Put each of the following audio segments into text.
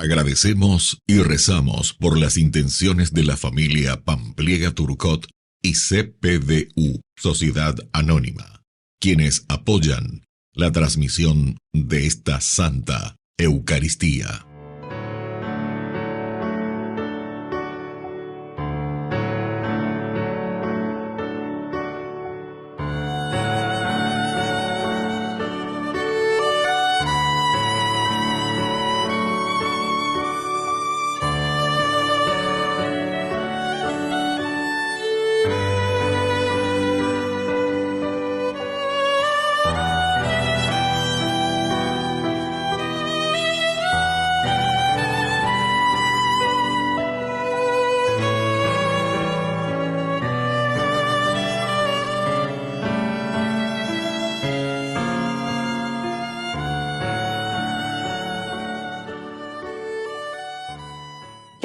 Agradecemos y rezamos por las intenciones de la familia Pampliega Turcot y CPDU, Sociedad Anónima, quienes apoyan la transmisión de esta Santa Eucaristía.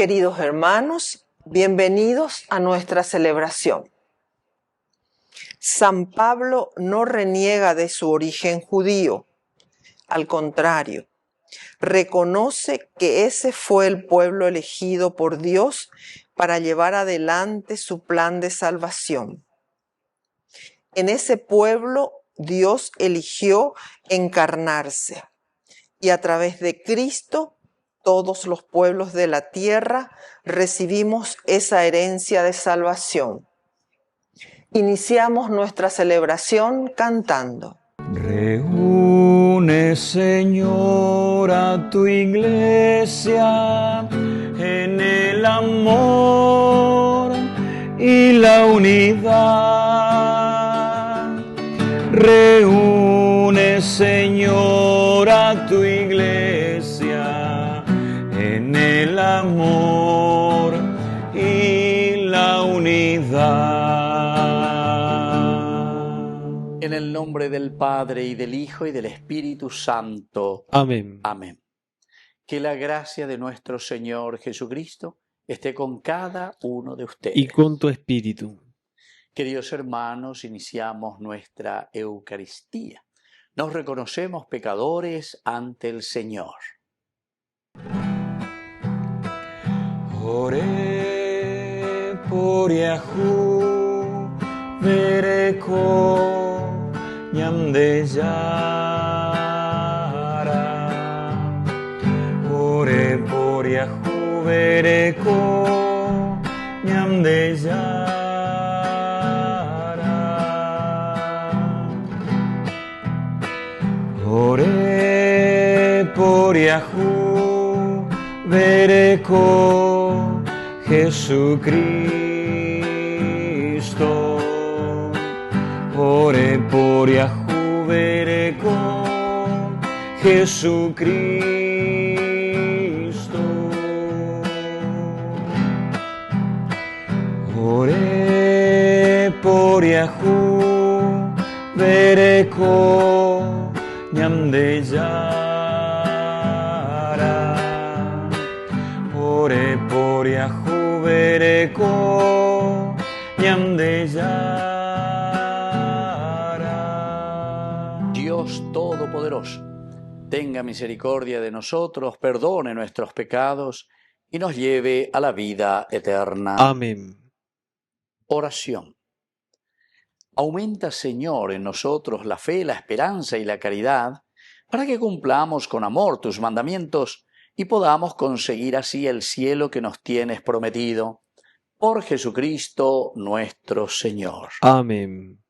Queridos hermanos, bienvenidos a nuestra celebración. San Pablo no reniega de su origen judío. Al contrario, reconoce que ese fue el pueblo elegido por Dios para llevar adelante su plan de salvación. En ese pueblo Dios eligió encarnarse y a través de Cristo todos los pueblos de la tierra recibimos esa herencia de salvación. Iniciamos nuestra celebración cantando. Reúne, Señor, a tu iglesia en el amor y la unidad. Reúne, Señor, a tu iglesia en el amor y la unidad. En el nombre del Padre, y del Hijo, y del Espíritu Santo. Amén. Amén. Que la gracia de nuestro Señor Jesucristo esté con cada uno de ustedes. Y con tu espíritu. Queridos hermanos, iniciamos nuestra Eucaristía. Nos reconocemos pecadores ante el Señor. Ore por Yahu, vereko nyamde yara. Ore por Yahu, vereko nyamde yara. Ore por Yahu, vereko Jesucristo. Ore por Yahu, vereko Jesucristo. Ore por Yahu, vereko nyamde yara. Ore por Yahu, vereko nyamde yara. Dios Todopoderoso, tenga misericordia de nosotros, perdone nuestros pecados y nos lleve a la vida eterna. Amén. Oración. Aumenta, Señor, en nosotros la fe, la esperanza y la caridad, para que cumplamos con amor tus mandamientos y podamos conseguir así el cielo que nos tienes prometido. Por Jesucristo nuestro Señor. Amén.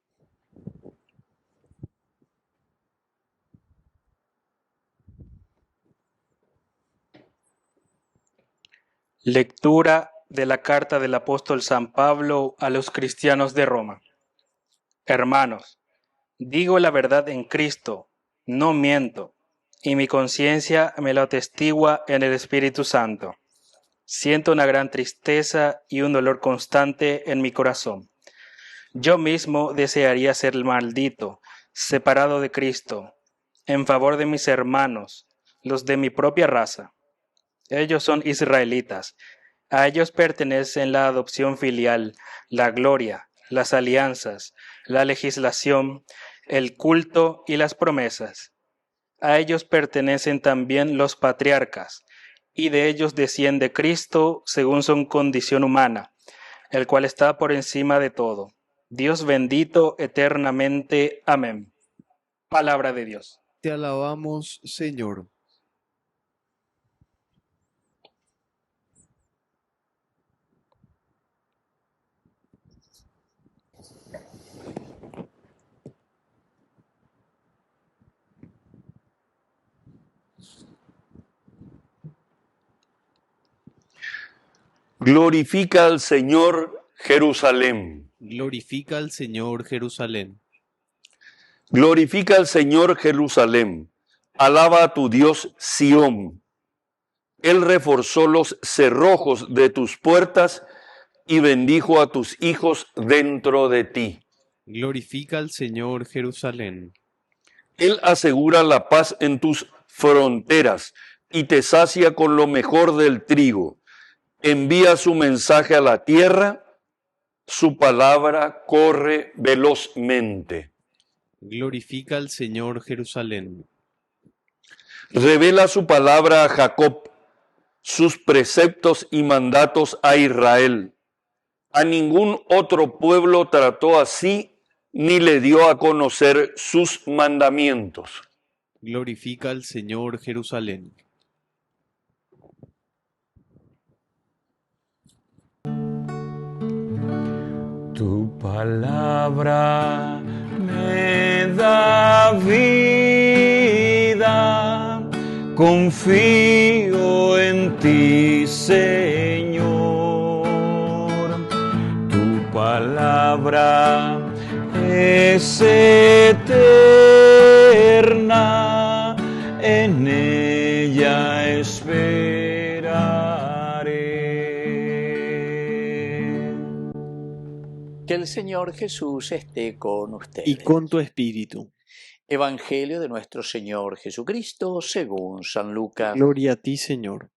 Lectura de la carta del apóstol San Pablo a los cristianos de Roma. Hermanos, digo la verdad en Cristo, no miento, y mi conciencia me lo atestigua en el Espíritu Santo. Siento una gran tristeza y un dolor constante en mi corazón. Yo mismo desearía ser maldito, separado de Cristo, en favor de mis hermanos, los de mi propia raza. Ellos son israelitas. A ellos pertenecen la adopción filial, la gloria, las alianzas, la legislación, el culto y las promesas. A ellos pertenecen también los patriarcas, y de ellos desciende Cristo según su condición humana, el cual está por encima de todo. Dios bendito eternamente. Amén. Palabra de Dios. Te alabamos, Señor. Glorifica al Señor Jerusalén. Glorifica al Señor Jerusalén. Glorifica al Señor Jerusalén. Alaba a tu Dios Sión. Él reforzó los cerrojos de tus puertas y bendijo a tus hijos dentro de ti. Glorifica al Señor Jerusalén. Él asegura la paz en tus fronteras y te sacia con lo mejor del trigo. Envía su mensaje a la tierra, su palabra corre velozmente. Glorifica al Señor Jerusalén. Revela su palabra a Jacob, sus preceptos y mandatos a Israel. A ningún otro pueblo trató así, ni le dio a conocer sus mandamientos. Glorifica al Señor Jerusalén. Tu palabra me da vida, confío en ti, Señor. Tu palabra es eterna, en ella esperaré. Que el Señor Jesús esté con ustedes. Y con tu espíritu. Evangelio de nuestro Señor Jesucristo según San Lucas. Gloria a ti, Señor.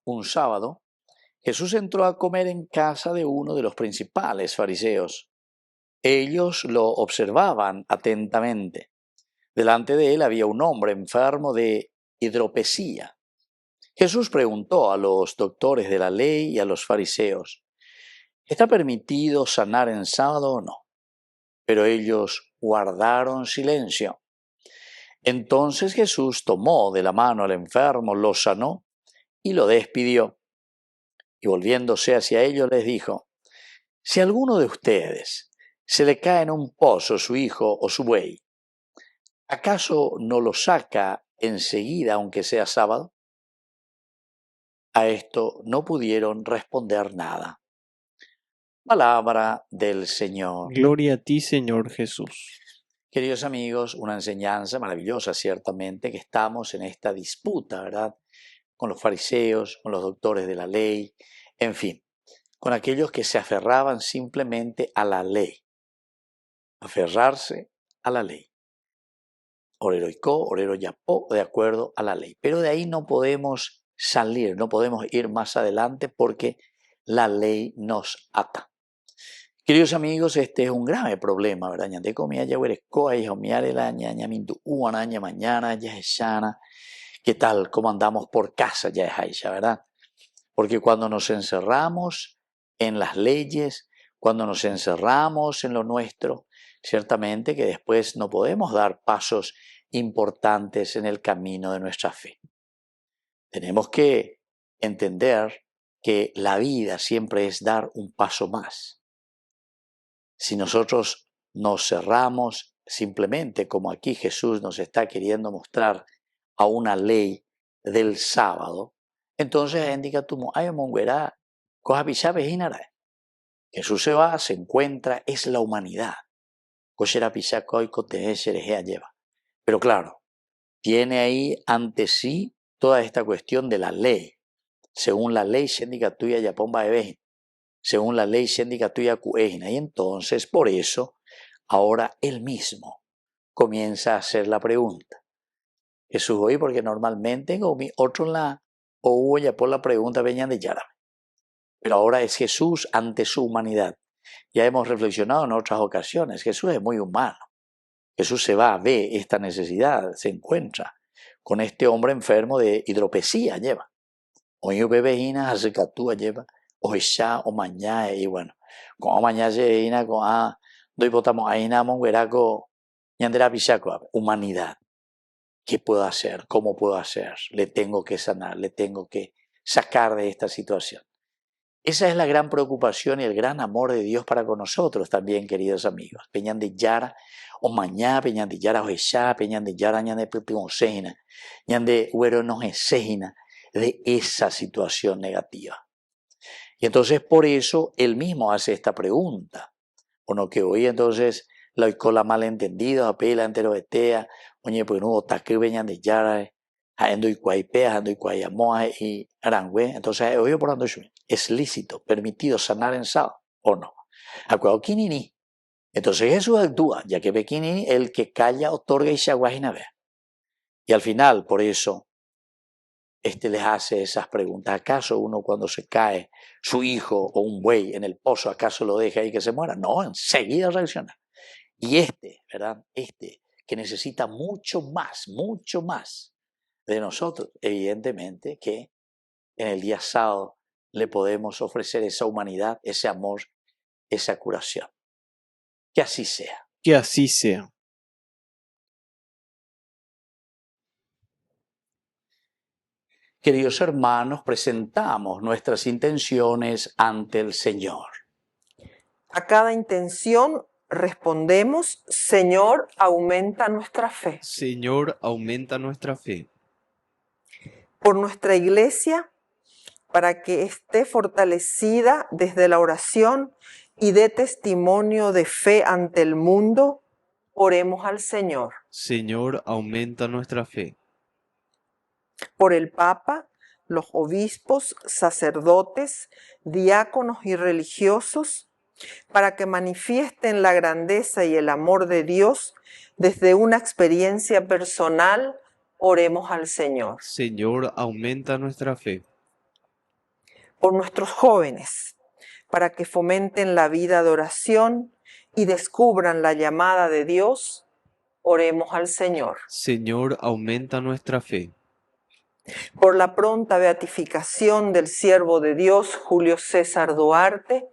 Un sábado, Jesús entró a comer en casa de uno de los principales fariseos. Ellos lo observaban atentamente. Delante de él había un hombre enfermo de hidropesía. Jesús preguntó a los doctores de la ley y a los fariseos, ¿está permitido sanar en sábado o no? Pero ellos guardaron silencio. Entonces Jesús tomó de la mano al enfermo, lo sanó y lo despidió. Y volviéndose hacia ellos les dijo, si a alguno de ustedes se le cae en un pozo su hijo o su buey, ¿acaso no lo saca enseguida aunque sea sábado? A esto no pudieron responder nada. Palabra del Señor. Gloria a ti, Señor Jesús. Queridos amigos, una enseñanza maravillosa ciertamente, que estamos en esta disputa, ¿verdad? Con los fariseos, con los doctores de la ley, en fin, con aquellos que se aferraban simplemente a la ley. Aferrarse a la ley. Orero iko, orero yapó, de acuerdo a la ley. Pero de ahí no podemos salir, no podemos ir más adelante porque la ley nos ata. Queridos amigos, este es un grave problema, ¿verdad? ¿Qué tal? ¿Cómo andamos por casa? Ya es Aisha, ¿verdad? Porque cuando nos encerramos en las leyes, cuando nos encerramos en lo nuestro, ciertamente que después no podemos dar pasos importantes en el camino de nuestra fe. Tenemos que entender que la vida siempre es dar un paso más. Si nosotros nos cerramos simplemente, como aquí Jesús nos está queriendo mostrar, a una ley del sábado, entonces Jesús se va, se encuentra, es la humanidad. Pero claro, tiene ahí ante sí toda esta cuestión de la ley. Según la ley, según la ley, y entonces por eso ahora él mismo comienza a hacer la pregunta. Jesús hoy, porque normalmente otro la o hubo ya por la pregunta venían de Yara. Pero ahora es Jesús ante su humanidad. Ya hemos reflexionado en otras ocasiones, Jesús es muy humano. Jesús se va, ve esta necesidad, se encuentra con este hombre enfermo de hidropesía lleva. Oye bebejina hasekatúa lleva, o ya o mañana y bueno, con mañana llena con doy botamos ahí nada mongueraco ñandera pichaco, humanidad. ¿Qué puedo hacer? ¿Cómo puedo hacer? Le tengo que sanar, le tengo que sacar de esta situación. Esa es la gran preocupación y el gran amor de Dios para con nosotros también, queridos amigos. Peñan de Yara, o mañana, peñan de Yara, o ella, peñan de Yara, ñan de Pipimosejina, ñan de Huero no Esejina, de esa situación negativa. Y entonces por eso él mismo hace esta pregunta. O no que hoy entonces la oicola malentendida, apela entero etea, oye, pues no, otaque peñan de Yara, ando y cuaipea, ando y cuayamoa y arangüe. Entonces, oye, por ando es lícito, permitido sanar en sábado, ¿o no? Acuerdo, kinini. Entonces Jesús actúa, ya que ve kinini, el que calla, otorga y shaguajina ve. Y al final, por eso, les hace esas preguntas. ¿Acaso uno cuando se cae, su hijo o un buey en el pozo, acaso lo deja ahí que se muera? No, enseguida reacciona. Y ¿verdad? Que necesita mucho más de nosotros, evidentemente que en el día sábado le podemos ofrecer esa humanidad, ese amor, esa curación. Que así sea. Que así sea. Queridos hermanos, presentamos nuestras intenciones ante el Señor. A cada intención respondemos, Señor, aumenta nuestra fe. Señor, aumenta nuestra fe. Por nuestra iglesia, para que esté fortalecida desde la oración y dé testimonio de fe ante el mundo, oremos al Señor. Señor, aumenta nuestra fe. Por el Papa, los obispos, sacerdotes, diáconos y religiosos, para que manifiesten la grandeza y el amor de Dios desde una experiencia personal, oremos al Señor. Señor, aumenta nuestra fe. Por nuestros jóvenes, para que fomenten la vida de oración y descubran la llamada de Dios, oremos al Señor. Señor, aumenta nuestra fe. Por la pronta beatificación del siervo de Dios, Julio César Duarte,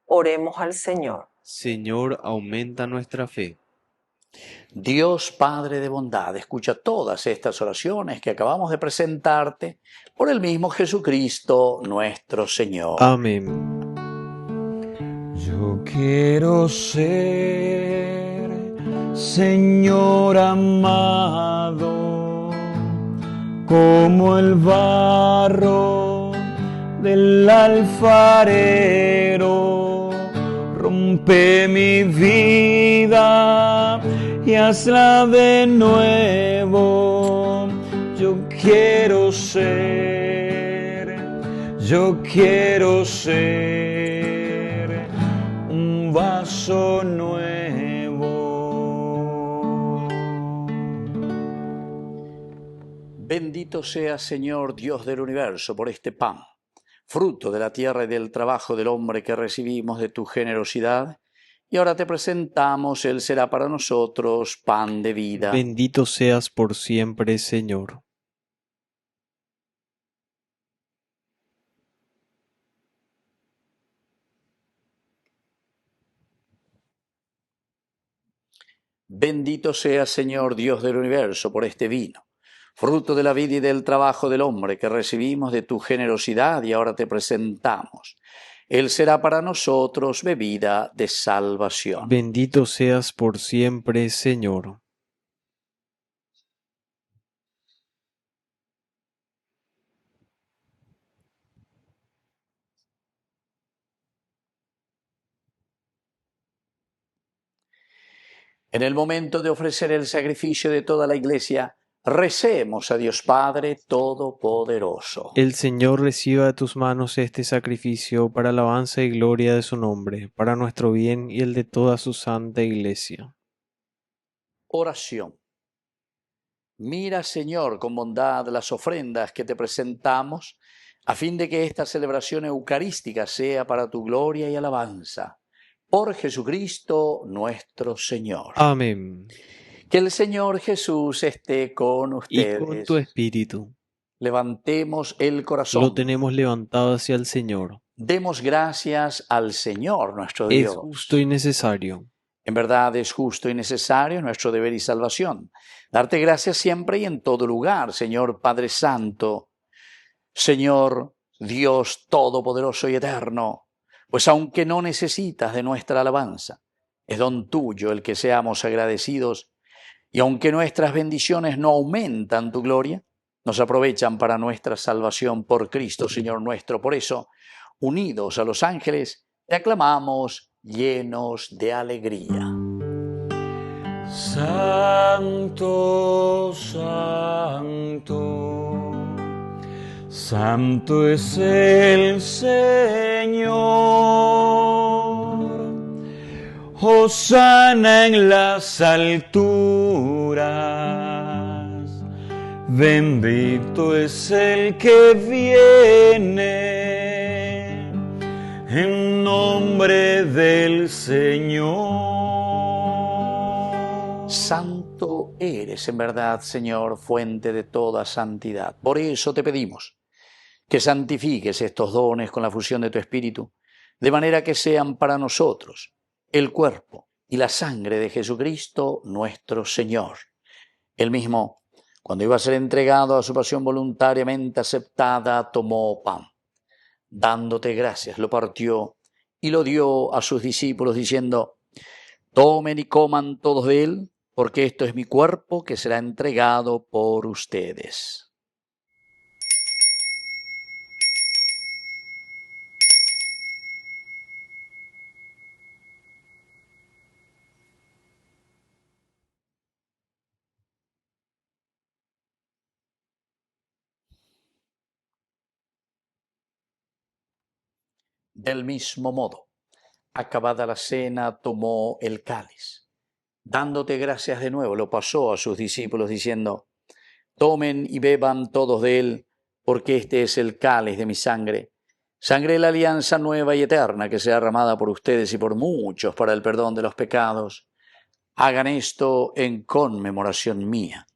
oremos al Señor. Señor, aumenta nuestra fe. Dios Padre de bondad, escucha todas estas oraciones que acabamos de presentarte por el mismo Jesucristo nuestro Señor. Amén. Yo quiero ser, Señor amado, como el barro del alfarero. Rompe mi vida y hazla de nuevo. Yo quiero ser un vaso nuevo. Bendito sea, Señor Dios del universo, por este pan, fruto de la tierra y del trabajo del hombre que recibimos de tu generosidad, y ahora te presentamos, Él será para nosotros pan de vida. Bendito seas por siempre, Señor. Bendito sea, Señor Dios del universo, por este vino, fruto de la vida y del trabajo del hombre que recibimos de tu generosidad, y ahora te presentamos. Él será para nosotros bebida de salvación. Bendito seas por siempre, Señor. En el momento de ofrecer el sacrificio de toda la Iglesia, recemos a Dios Padre Todopoderoso. El Señor reciba de tus manos este sacrificio para alabanza y gloria de su nombre, para nuestro bien y el de toda su santa Iglesia. Oración. Mira, Señor, con bondad las ofrendas que te presentamos, a fin de que esta celebración eucarística sea para tu gloria y alabanza. Por Jesucristo nuestro Señor. Amén. Que el Señor Jesús esté con y con tu ustedes. espíritu. Levantemos el Lo corazón. tenemos levantado hacia el Señor. Demos gracias al Señor nuestro Es Dios. justo y necesario. En verdad es justo y necesario nuestro deber y salvación. Darte gracias siempre y en todo lugar, Señor Padre Santo, Señor Dios Todopoderoso y Eterno, pues aunque no necesitas de nuestra alabanza, es don tuyo el que seamos agradecidos, y aunque nuestras bendiciones no aumentan tu gloria, nos aprovechan para nuestra salvación por Cristo, Señor nuestro. Por eso, unidos a los ángeles, te aclamamos llenos de alegría. Santo, santo, santo es el Señor. Hosana en las alturas. Bendito es el que viene en nombre del Señor. Santo eres en verdad, Señor, fuente de toda santidad. Por eso te pedimos que santifiques estos dones con la fusión de tu Espíritu, de manera que sean para nosotros el cuerpo y la sangre de Jesucristo nuestro Señor. Él mismo, cuando iba a ser entregado a su pasión voluntariamente aceptada, tomó pan. Dándote gracias, lo partió y lo dio a sus discípulos, diciendo: tomen y coman todos de él, porque esto es mi cuerpo que será entregado por ustedes. Del mismo modo, acabada la cena, tomó el cáliz. Dándote gracias de nuevo, lo pasó a sus discípulos, diciendo: tomen y beban todos de él, porque este es el cáliz de mi sangre, sangre de la alianza nueva y eterna, que será derramada por ustedes y por muchos para el perdón de los pecados. Hagan esto en conmemoración mía.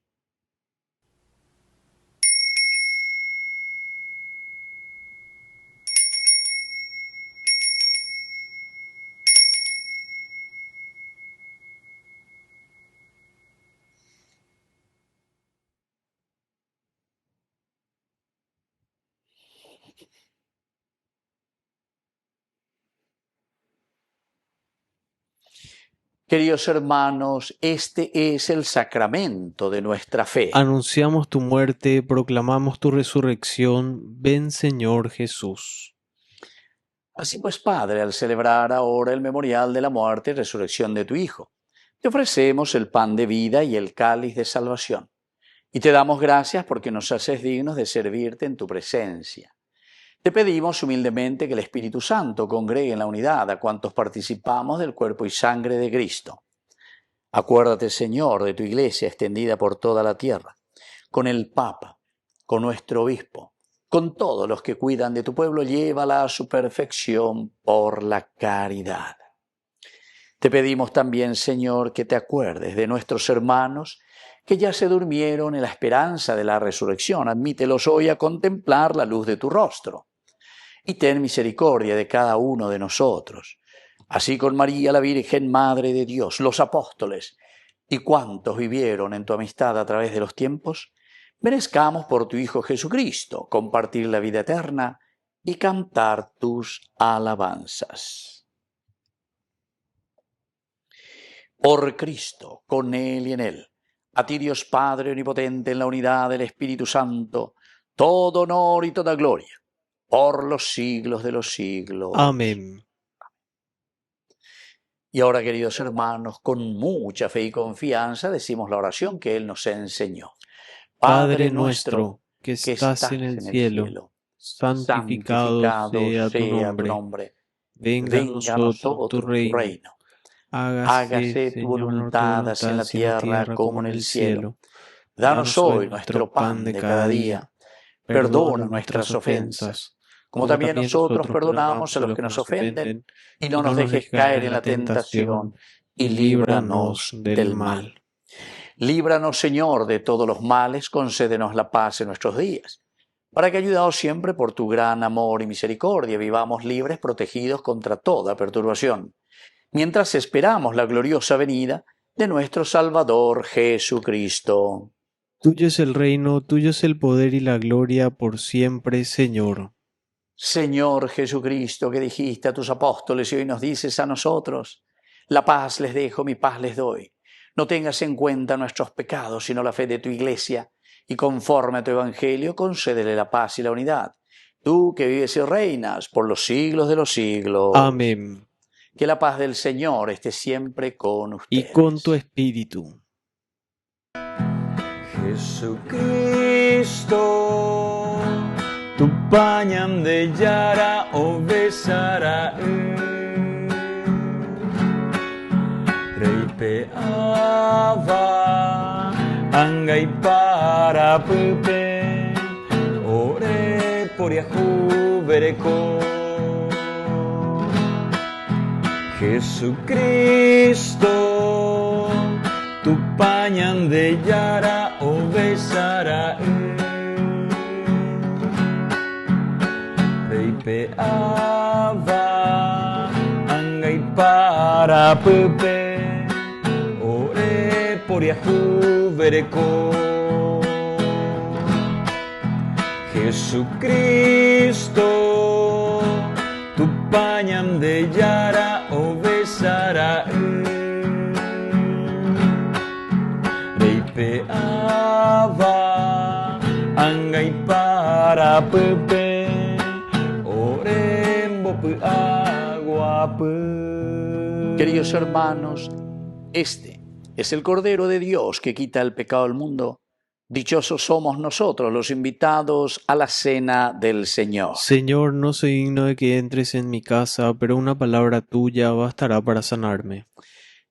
Queridos hermanos, este es el sacramento de nuestra fe. Anunciamos tu muerte, proclamamos tu resurrección. Ven, Señor Jesús. Así pues, Padre, al celebrar ahora el memorial de la muerte y resurrección de tu Hijo, te ofrecemos el pan de vida y el cáliz de salvación. Y te damos gracias porque nos haces dignos de servirte en tu presencia. Te pedimos humildemente que el Espíritu Santo congregue en la unidad a cuantos participamos del cuerpo y sangre de Cristo. Acuérdate, Señor, de tu Iglesia extendida por toda la tierra, con el Papa, con nuestro Obispo, con todos los que cuidan de tu pueblo, llévala a su perfección por la caridad. Te pedimos también, Señor, que te acuerdes de nuestros hermanos que ya se durmieron en la esperanza de la resurrección. Admítelos hoy a contemplar la luz de tu rostro. Y ten misericordia de cada uno de nosotros, así con María la Virgen, Madre de Dios, los apóstoles y cuantos vivieron en tu amistad a través de los tiempos, merezcamos por tu Hijo Jesucristo compartir la vida eterna y cantar tus alabanzas. Por Cristo, con Él y en Él, a ti Dios Padre Omnipotente, en la unidad del Espíritu Santo, todo honor y toda gloria, por los siglos de los siglos. Amén. Y ahora, queridos hermanos, con mucha fe y confianza decimos la oración que Él nos enseñó. Padre nuestro, que estás en el cielo, santificado sea tu nombre. Venga a nosotros tu reino. Hágase tu voluntad, así en la tierra como en el cielo. Danos hoy nuestro pan de cada día. Perdona nuestras ofensas, como también nosotros perdonamos a los que nos ofenden, y no nos dejes caer en la tentación, y líbranos del mal. Líbranos, Señor, de todos los males, concédenos la paz en nuestros días, para que, ayudados siempre por tu gran amor y misericordia, vivamos libres, protegidos contra toda perturbación, mientras esperamos la gloriosa venida de nuestro Salvador Jesucristo. Tuyo es el reino, tuyo es el poder y la gloria por siempre, Señor. Señor Jesucristo, que dijiste a tus apóstoles y hoy nos dices a nosotros, la paz les dejo, mi paz les doy. No tengas en cuenta nuestros pecados, sino la fe de tu Iglesia, y conforme a tu Evangelio, concédele la paz y la unidad. Tú que vives y reinas por los siglos de los siglos. Amén. Que la paz del Señor esté siempre con ustedes. Y con tu espíritu. Jesucristo, tu pañam de yara o besara Reipe ava angai para pupe ore por yahu vereko Jesucristo, tu pañam de yara o besara Reipe ava angai para pupe ore por yahu vereko Jesucristo, tu pañam de yara o besara Reipe ava angai para pupe ore bopu agua pu. Queridos hermanos, este es el Cordero de Dios que quita el pecado del mundo. Dichosos somos nosotros los invitados a la cena del Señor. Señor, no soy digno de que entres en mi casa, pero una palabra tuya bastará para sanarme.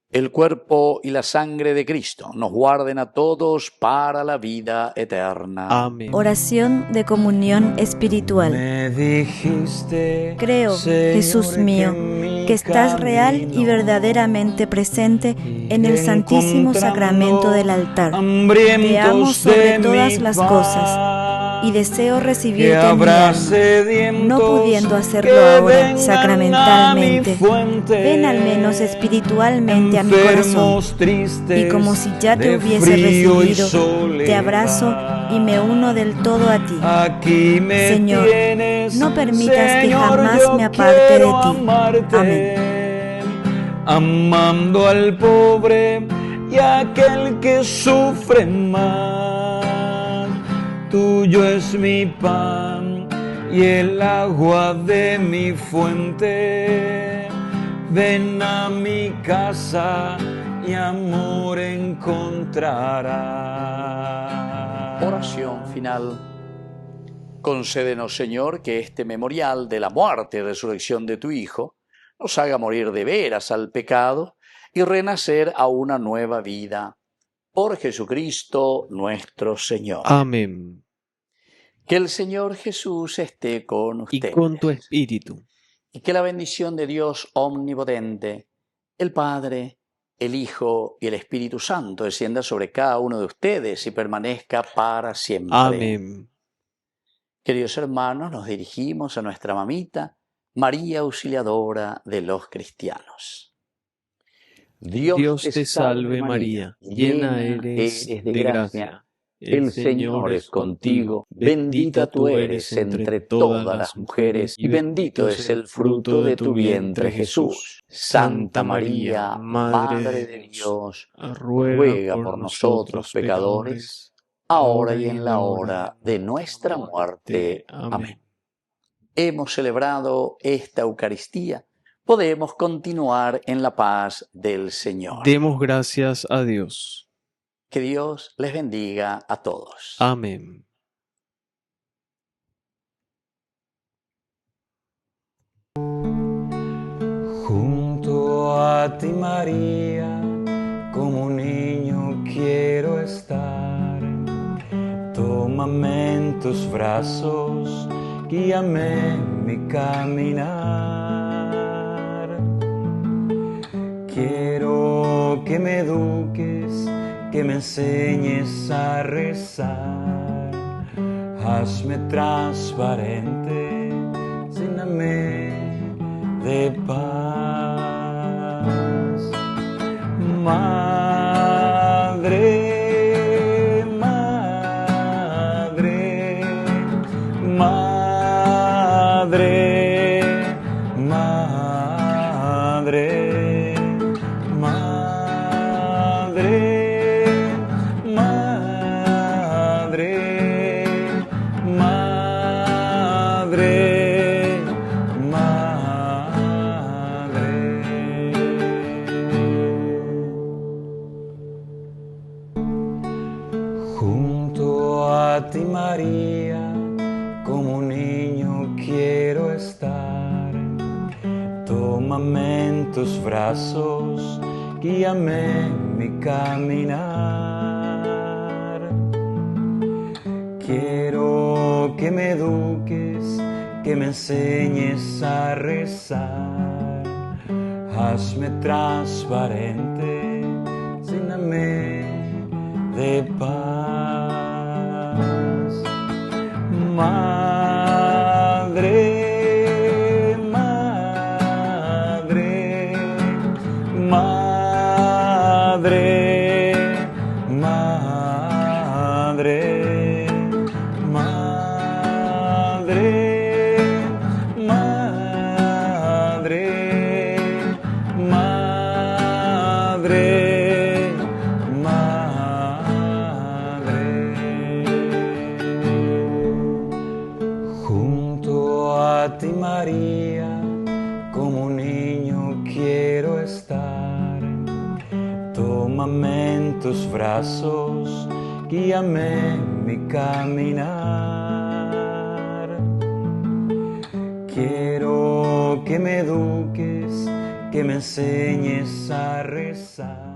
El cuerpo y la sangre de Cristo nos guarden a todos para la vida eterna. Amén. Oración de comunión espiritual. Me dijiste, Creo, Señor, Jesús mío, que estás real y verdaderamente presente en el Santísimo Sacramento del altar. Te amo sobre todas las cosas y deseo recibirte en mi alma, no pudiendo hacerlo ahora sacramentalmente. Ven al menos espiritualmente a mi corazón, y como si ya te hubiese recibido, te abrazo y me uno del todo a ti. Señor, no permitas que jamás me aparte de ti. Amén. Amando al pobre y a aquel que sufre más. Tuyo es mi pan y el agua de mi fuente. Ven a mi casa y amor encontrarás. Oración final. Concédenos, Señor, que este memorial de la muerte y resurrección de tu Hijo nos haga morir de veras al pecado y renacer a una nueva vida. Por Jesucristo nuestro Señor. Amén. Que el Señor Jesús esté con ustedes. Y con tu espíritu. Y que la bendición de Dios omnipotente, el Padre, el Hijo y el Espíritu Santo descienda sobre cada uno de ustedes y permanezca para siempre. Amén. Queridos hermanos, nos dirigimos a nuestra mamita, María Auxiliadora de los cristianos. Dios te salve María, llena eres de gracia. El Señor es contigo, bendita tú eres entre todas las mujeres, y bendito es el fruto de tu vientre, Jesús. Santa María, Madre de Dios, ruega por nosotros pecadores, ahora y en la hora de nuestra muerte. Amén. Hemos celebrado esta Eucaristía. Podemos continuar en la paz del Señor. Demos gracias a Dios. Que Dios les bendiga a todos. Amén. Junto a ti, María, como un niño quiero estar. Tómame en tus brazos, guíame en mi caminar. Quiero que me eduques, que me enseñes a rezar. Hazme transparente, lléname de paz. Madre, madre, madre, madre, madre, madre, madre, madre. Junto a ti, María, como un niño quiero estar. Tómame en tus brazos, guíame en mi caminar. Quiero que me eduques, que me enseñes a rezar. Hazme transparente, lléname de paz. Madre, madre, madre, madre, madre, madre, madre, madre. Junto a ti, María, como un niño quiero estar. Tómame en tus brazos, guíame en mi caminar. Quiero que me eduques, que me enseñes a rezar.